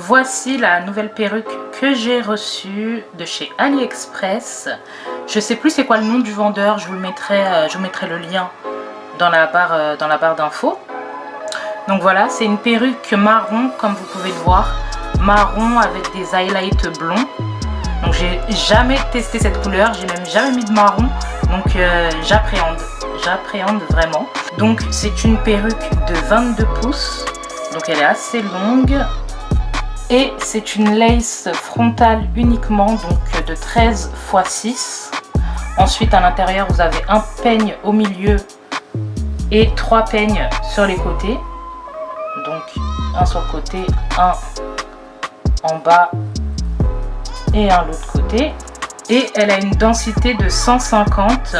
Voici la nouvelle perruque que j'ai reçue de chez AliExpress. Je sais plus c'est quoi le nom du vendeur, je vous mettrai le lien dans la barre d'infos. Donc voilà, c'est une perruque marron comme vous pouvez le voir, marron avec des highlights blonds. Donc j'ai jamais testé cette couleur, j'ai même jamais mis de marron, donc j'appréhende vraiment. Donc c'est une perruque de 22 pouces, donc elle est assez longue. Et c'est une lace frontale uniquement, donc de 13 x 6. Ensuite à l'intérieur vous avez un peigne au milieu et 3 peignes sur les côtés. Donc un sur le côté, un en bas et un de l'autre côté. Et elle a une densité de 150.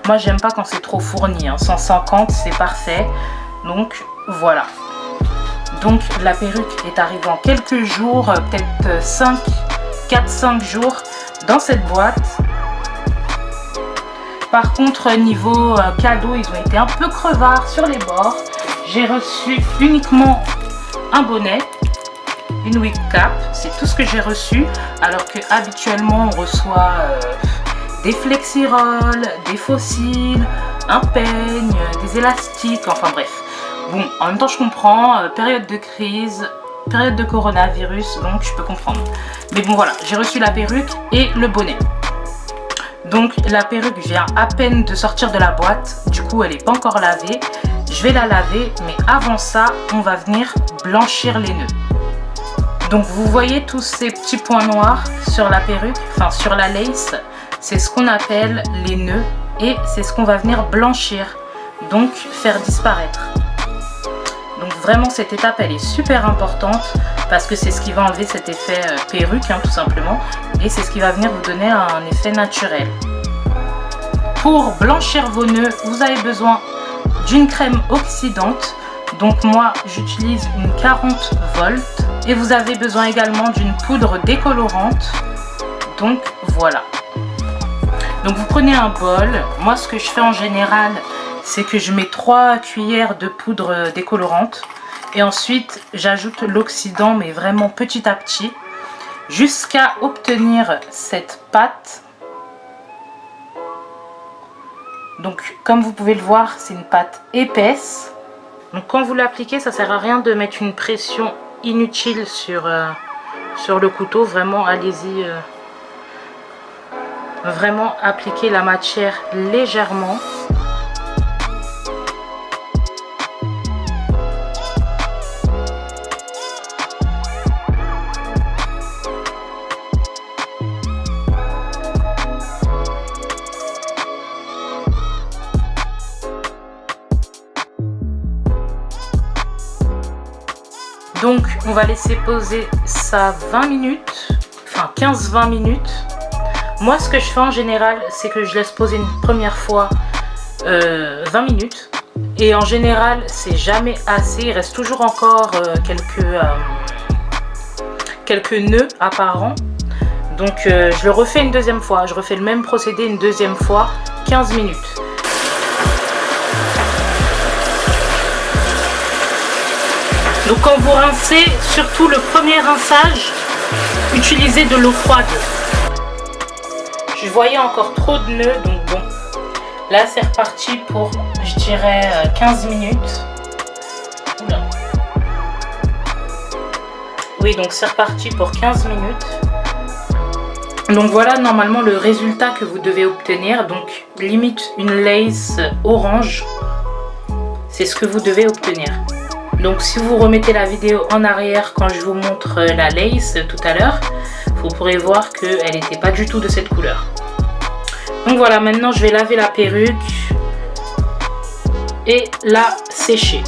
Moi j'aime pas quand c'est trop fourni, 150 c'est parfait. Donc voilà. Donc la perruque est arrivée en quelques jours, peut-être 4-5 jours dans cette boîte. Par contre niveau cadeau, ils ont été un peu crevards sur les bords. J'ai reçu uniquement un bonnet, une wig cap, c'est tout ce que j'ai reçu. Alors que habituellement on reçoit des flexirolles, des fossiles, un peigne, des élastiques, enfin bref. Bon, en même temps je comprends, période de crise, période de coronavirus, donc je peux comprendre. Mais bon voilà, j'ai reçu la perruque et le bonnet. Donc la perruque vient à peine de sortir de la boîte, du coup elle n'est pas encore lavée. Je vais la laver, mais avant ça, on va venir blanchir les nœuds. Donc vous voyez tous ces petits points noirs sur la perruque, enfin sur la lace, c'est ce qu'on appelle les nœuds et c'est ce qu'on va venir blanchir, donc faire disparaître. Donc vraiment cette étape elle est super importante parce que c'est ce qui va enlever cet effet perruque tout simplement, et c'est ce qui va venir vous donner un effet naturel. Pour blanchir vos nœuds, vous avez besoin d'une crème oxydante, donc moi j'utilise une 40 volts, et vous avez besoin également d'une poudre décolorante. Donc voilà. Donc vous prenez un bol, moi ce que je fais en général c'est que je mets 3 cuillères de poudre décolorante et ensuite j'ajoute l'oxydant, mais vraiment petit à petit, jusqu'à obtenir cette pâte. Donc comme vous pouvez le voir, c'est une pâte épaisse. Donc quand vous l'appliquez, ça sert à rien de mettre une pression inutile sur le couteau. Vraiment allez-y, vraiment appliquez la matière légèrement. Donc on va laisser poser ça 20 minutes, enfin 15-20 minutes. Moi ce que je fais en général, c'est que je laisse poser une première fois 20 minutes. Et en général c'est jamais assez, il reste toujours encore quelques nœuds apparents. Donc je le refais une deuxième fois, je refais le même procédé une deuxième fois, 15 minutes. Donc quand vous rincez, surtout le premier rinçage, utilisez de l'eau froide. Je voyais encore trop de nœuds, donc bon. Là c'est reparti pour, je dirais, 15 minutes. Oula. Oui, donc c'est reparti pour 15 minutes. Donc voilà normalement le résultat que vous devez obtenir. Donc limite une lace orange. C'est ce que vous devez obtenir. Donc si vous remettez la vidéo en arrière quand je vous montre la lace tout à l'heure, vous pourrez voir qu'elle n'était pas du tout de cette couleur. Donc voilà, maintenant je vais laver la perruque et la sécher.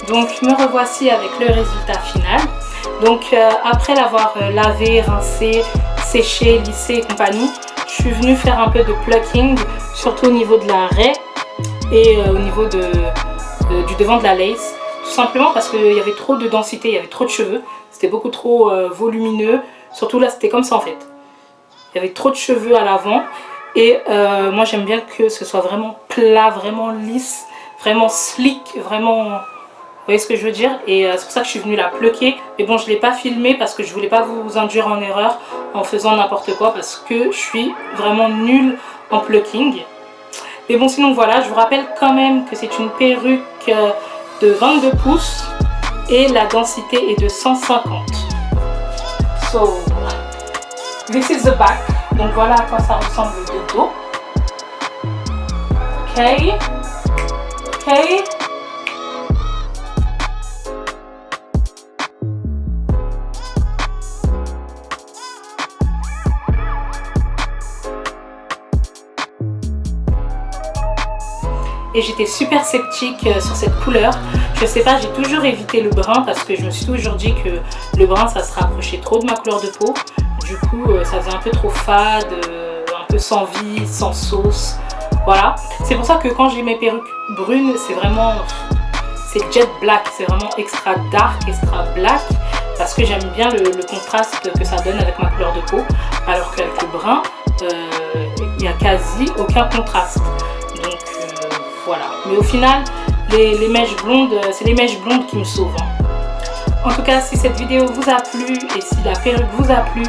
Donc me revoici avec le résultat final. Donc après l'avoir lavé, rincé, séché, lissé et compagnie, je suis venue faire un peu de plucking, surtout au niveau de la raie et au niveau de du devant de la lace. Tout simplement parce qu'il y avait trop de densité, il y avait trop de cheveux. C'était beaucoup trop volumineux. Surtout là, c'était comme ça en fait. Il y avait trop de cheveux à l'avant. Et moi, j'aime bien que ce soit vraiment plat, vraiment lisse, vraiment slick, vraiment... Vous voyez ce que je veux dire? Et c'est pour ça que je suis venue la plucker. Mais bon, je ne l'ai pas filmé parce que je ne voulais pas vous induire en erreur en faisant n'importe quoi. Parce que je suis vraiment nulle en plucking. Mais bon, sinon voilà, je vous rappelle quand même que c'est une perruque de 22 pouces. Et la densité est de 150. So, this is the back. Donc voilà à quoi ça ressemble de dos. Ok. Ok. Et j'étais super sceptique sur cette couleur. Je sais pas, j'ai toujours évité le brun parce que je me suis toujours dit que le brun ça se rapprochait trop de ma couleur de peau. Du coup ça faisait un peu trop fade, un peu sans vie, sans sauce. Voilà, c'est pour ça que quand j'ai mes perruques brunes, c'est vraiment, c'est jet black, c'est vraiment extra dark, extra black. Parce que j'aime bien le contraste que ça donne avec ma couleur de peau. Alors qu'avec le brun, il n'y a quasi aucun contraste. Donc voilà, mais au final les mèches blondes, c'est les mèches blondes qui me sauvent. En tout cas, si cette vidéo vous a plu et si la perruque vous a plu,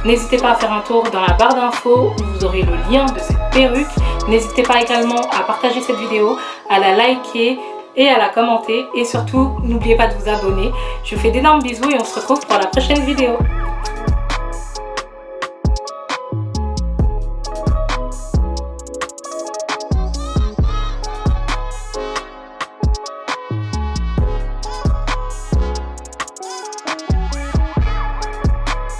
n'hésitez pas à faire un tour dans la barre d'infos où vous aurez le lien de cette perruque. N'hésitez pas également à partager cette vidéo, à la liker et à la commenter. Et surtout, n'oubliez pas de vous abonner. Je vous fais d'énormes bisous et on se retrouve pour la prochaine vidéo.